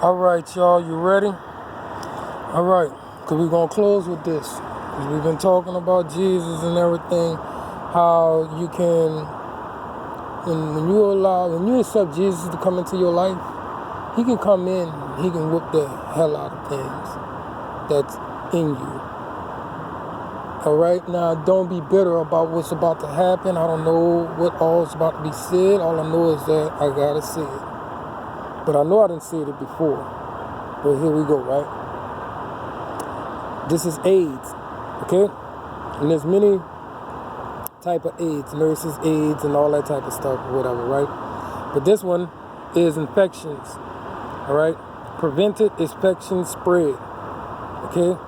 All right, y'all, you ready? All right, because we're going to close with this. 'Cause we've been talking about Jesus and everything, how you can, when you accept Jesus to come into your life, he can come in, he can whoop the hell out of things that's in you. All right, now don't be bitter about what's about to happen. I don't know what all is about to be said. All I know is that I got to say it. But I know I didn't say it before. But here we go, right? This is AIDS, okay? And there's many type of AIDS, nurses AIDS and all that type of stuff or whatever, right? But this one is infections, all right? Prevented infection spread, okay?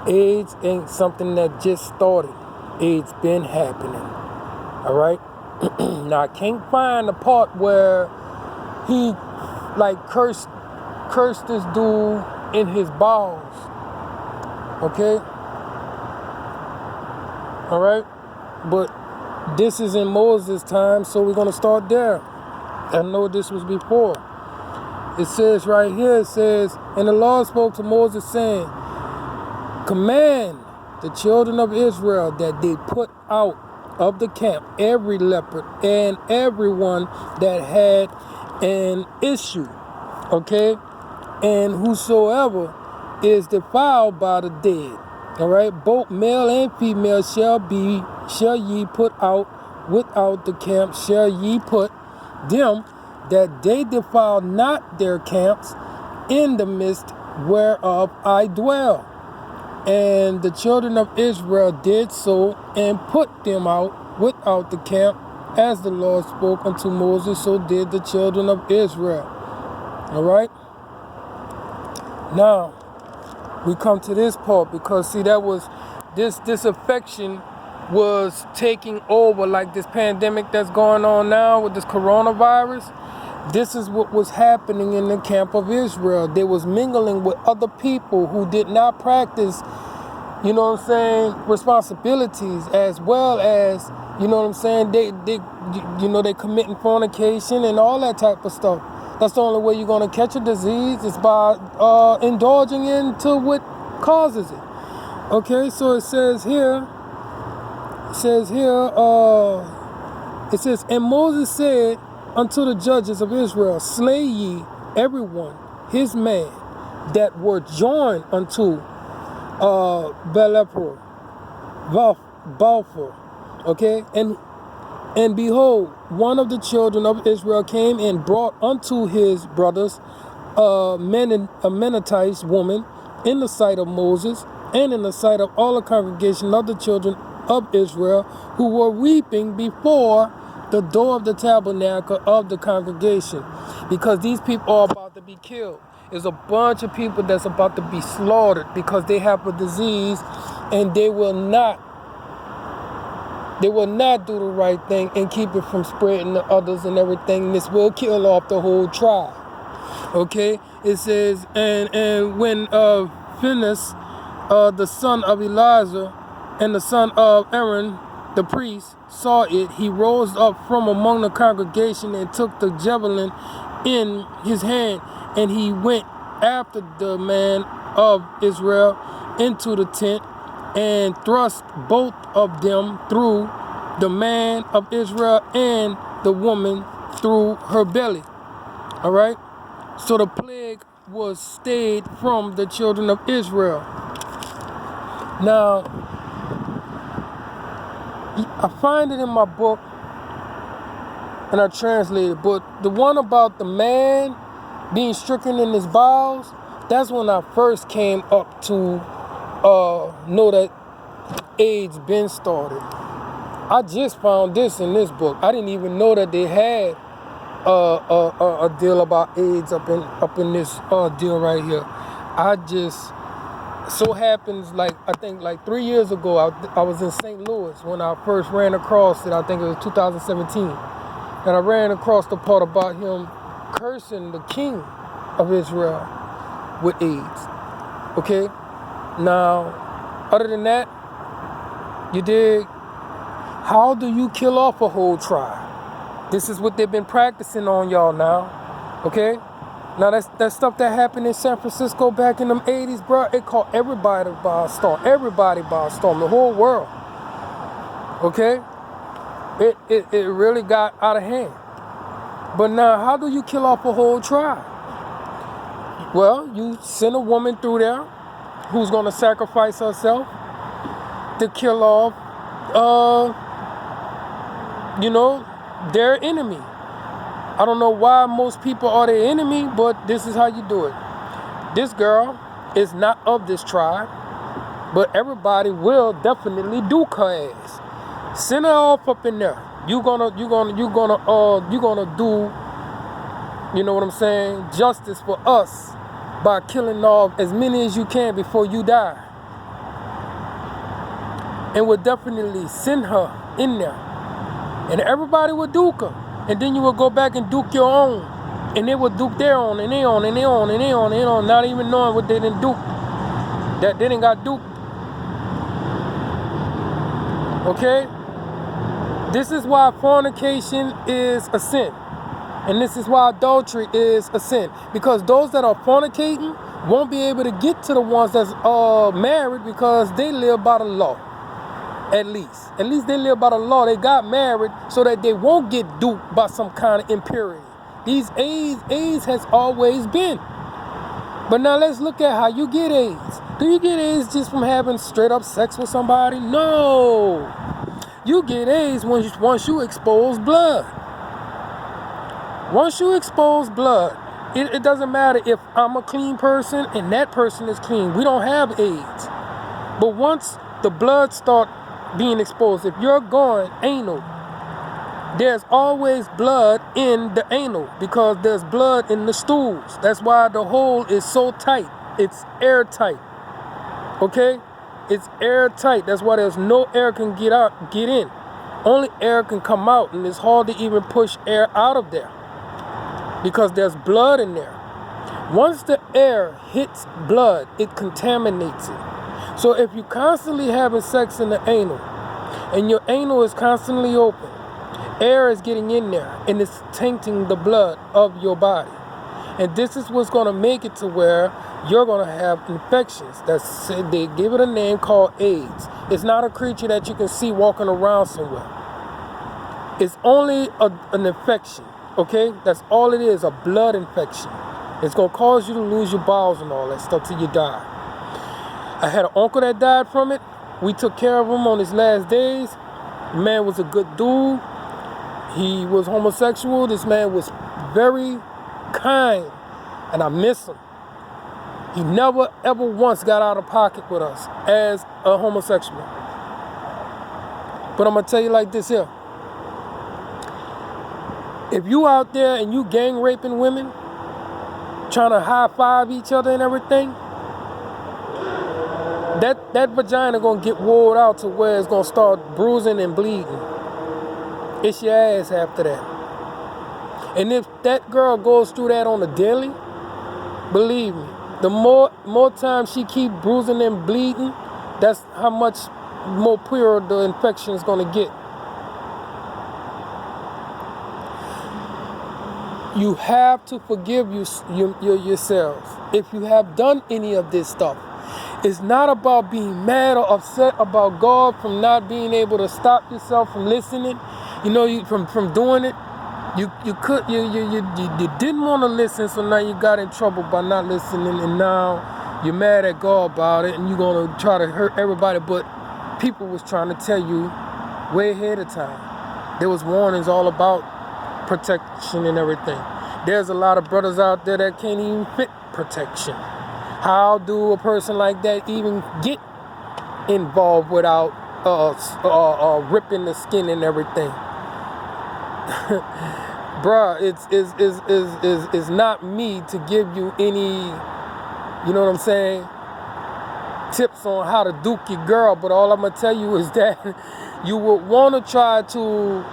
AIDS ain't something that just started. AIDS been happening, all right? Now, I can't find the part where he like cursed this dude in his bowels, okay? All right? But this is in Moses' time, so we're going to start there. I know this was before. It says right here, it says, and the Lord spoke to Moses, saying, command the children of Israel that they put out of the camp every leopard and everyone that had an issue, okay? And whosoever is defiled by the dead, all right, both male and female shall ye put out without the camp, shall ye put them, that they defile not their camps in the midst whereof I dwell. And the children of Israel did so, and put them out without the camp, as the Lord spoke unto Moses, so did the children of Israel. All right? Now, we come to this part because, see, that was, this affection was taking over, like this pandemic that's going on now with this coronavirus. This is what was happening in the camp of Israel. They was mingling with other people who did not practice, you know what I'm saying, responsibilities, as well as, you know what I'm saying, they committing fornication and all that type of stuff. That's the only way you're going to catch a disease, is by indulging into what causes it. Okay, so it says here, and Moses said unto the judges of Israel, slay ye everyone his man that were joined unto Balfour, okay, and behold, one of the children of Israel came and brought unto his brothers a Mennonite woman in the sight of Moses and in the sight of all the congregation of the children of Israel, who were weeping before the door of the tabernacle of the congregation, because these people are about to be killed. There's a bunch of people that's about to be slaughtered because they have a disease, and they will not do the right thing and keep it from spreading to others and everything. This will kill off the whole tribe. Okay, it says, and when Phinehas, the son of Eleazar, and the son of Aaron, the priest, saw it, he rose up from among the congregation and took the javelin in his hand, and he went after the man of Israel into the tent, and thrust both of them through, the man of Israel and the woman through her belly. All right? So the plague was stayed from the children of Israel. Now, I find it in my book, and I translate it, but the one about the man being stricken in his bowels, that's when I first came up to know that AIDS been started. I just found this in this book. I didn't even know that they had a deal about AIDS up in this deal right here. I just so happens, I think 3 years ago, I was in St. Louis when I first ran across it. I think it was 2017, and I ran across the part about him cursing the king of Israel with AIDS. Okay, now other than that, you dig? How do you kill off a whole tribe? This is what they've been practicing on y'all now, okay? Now that stuff that happened in San Francisco back in them 80s, bro, it caught everybody by a storm. Everybody by a storm, the whole world. Okay? It really got out of hand. But now, how do you kill off a whole tribe? Well, you send a woman through there who's going to sacrifice herself to kill off, their enemy. I don't know why most people are their enemy, but this is how you do it. This girl is not of this tribe, but everybody will definitely duke her ass. Send her off up in there. You gonna do, you know what I'm saying, justice for us by killing off as many as you can before you die. And we'll definitely send her in there. And everybody will duke her. And then you will go back and duke your own. And they will duke their own, and their own, and their own, and their own, and their own, not even knowing what they didn't duke. That they didn't got duped. Okay? This is why fornication is a sin. And this is why adultery is a sin. Because those that are fornicating won't be able to get to the ones that's married because they live by the law. At least they live by the law. They got married so that they won't get duped by some kind of impurity. These AIDS has always been. But now let's look at how you get AIDS. Do you get AIDS just from having straight up sex with somebody? No. You get AIDS once you expose blood. Once you expose blood, it doesn't matter if I'm a clean person and that person is clean. We don't have AIDS. But once the blood starts being exposed, if you're going anal, there's always blood in the anal because there's blood in the stools. That's why the hole is so tight. It's airtight. Okay? It's airtight. That's why there's no air can get in. Only air can come out, and it's hard to even push air out of there because there's blood in there. Once the air hits blood, it contaminates it. So if you're constantly having sex in the anal, and your anal is constantly open, air is getting in there, and it's tainting the blood of your body. And this is what's going to make it to where you're going to have infections. They give it a name called AIDS. It's not a creature that you can see walking around somewhere. It's only an infection, okay? That's all it is, a blood infection. It's going to cause you to lose your bowels and all that stuff till you die. I had an uncle that died from it. We took care of him on his last days. The man was a good dude. He was homosexual. This man was very kind, and I miss him. He never ever once got out of pocket with us as a homosexual. But I'm gonna tell you like this here. If you out there and you gang raping women, trying to high five each other and everything, that vagina gonna get wore out to where it's gonna start bruising and bleeding. It's your ass after that. And if that girl goes through that on a daily, believe me, the more time she keep bruising and bleeding, that's how much more pure the infection is gonna get. You have to forgive yourselves if you have done any of this stuff. It's not about being mad or upset about God from not being able to stop yourself from listening. From doing it. You didn't want to listen, so now you got in trouble by not listening, and now you're mad at God about it, and you're gonna try to hurt everybody. But people was trying to tell you way ahead of time. There was warnings all about protection and everything. There's a lot of brothers out there that can't even fit protection. How do a person like that even get involved without ripping the skin and everything? Bruh, it's not me to give you any, you know what I'm saying, tips on how to duke your girl, but all I'm gonna tell you is that you would want to try to,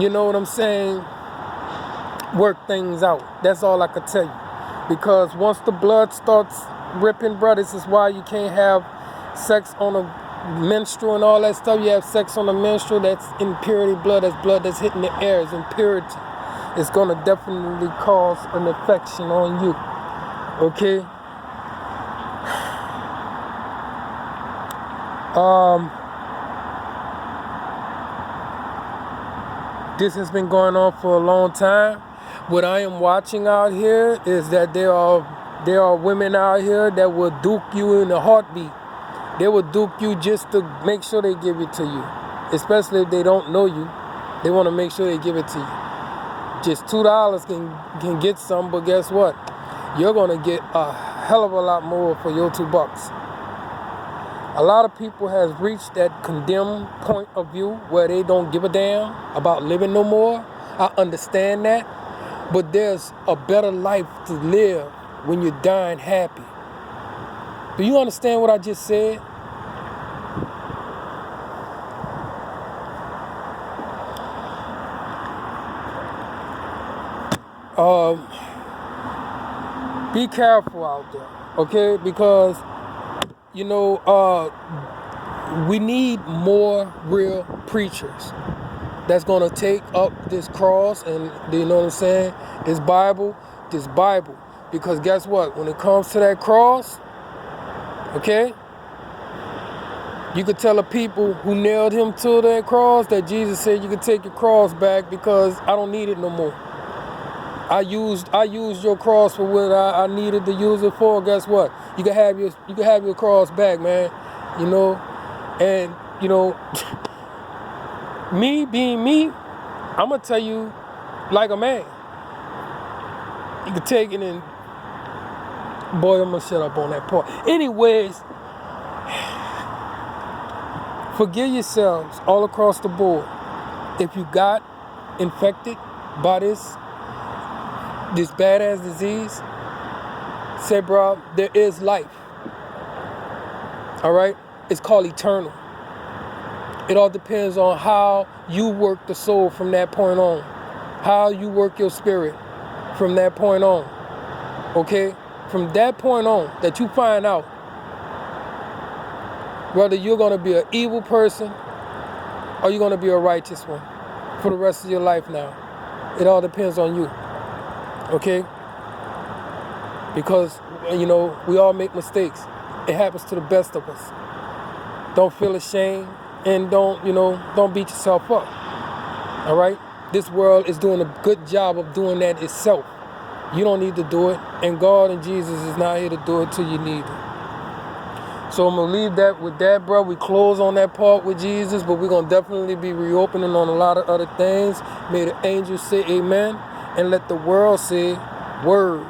you know what I'm saying, work things out. That's all I could tell you. Because once the blood starts ripping, bruh, this is why you can't have sex on a menstrual and all that stuff. You have sex on a menstrual, that's impurity blood. That's blood that's hitting the air, is impurity. it's gonna definitely cause an affection on you. Okay. This has been going on for a long time. What I am watching out here is that there are women out here that will duke you in a heartbeat. They will duke you just to make sure they give it to you. Especially if they don't know you. They want to make sure they give it to you. Just $2 can get some, but guess what? You're going to get a hell of a lot more for your $2. A lot of people has reached that condemned point of view where they don't give a damn about living no more. I understand that. But there's a better life to live when you're dying happy. Do you understand what I just said? Be careful out there, okay? Because, you know, we need more real preachers that's going to take up this cross and, you know what I'm saying, this Bible. Because guess what? When it comes to that cross, okay, you could tell the people who nailed him to that cross that Jesus said you could take your cross back because I don't need it no more. I used your cross for what I needed to use it for. Guess what? You can have your cross back, man. You know, and you know, me being me, I'm gonna tell you like a man. You can take it and boy, I'm gonna shut up on that part. Anyways, forgive yourselves all across the board. If you got infected by this badass disease, say, bro, there is life. All right? It's called eternal. It all depends on how you work the soul from that point on. How you work your spirit from that point on. Okay? From that point on, that you find out whether you're going to be an evil person or you're going to be a righteous one for the rest of your life now. It all depends on you. Okay? Because, you know, we all make mistakes. It happens to the best of us. Don't feel ashamed and don't beat yourself up. All right? This world is doing a good job of doing that itself. You don't need to do it. And God and Jesus is not here to do it till you need it. So I'm going to leave that with that, bro. We close on that part with Jesus, but we're going to definitely be reopening on a lot of other things. May the angels say amen and let the world say word.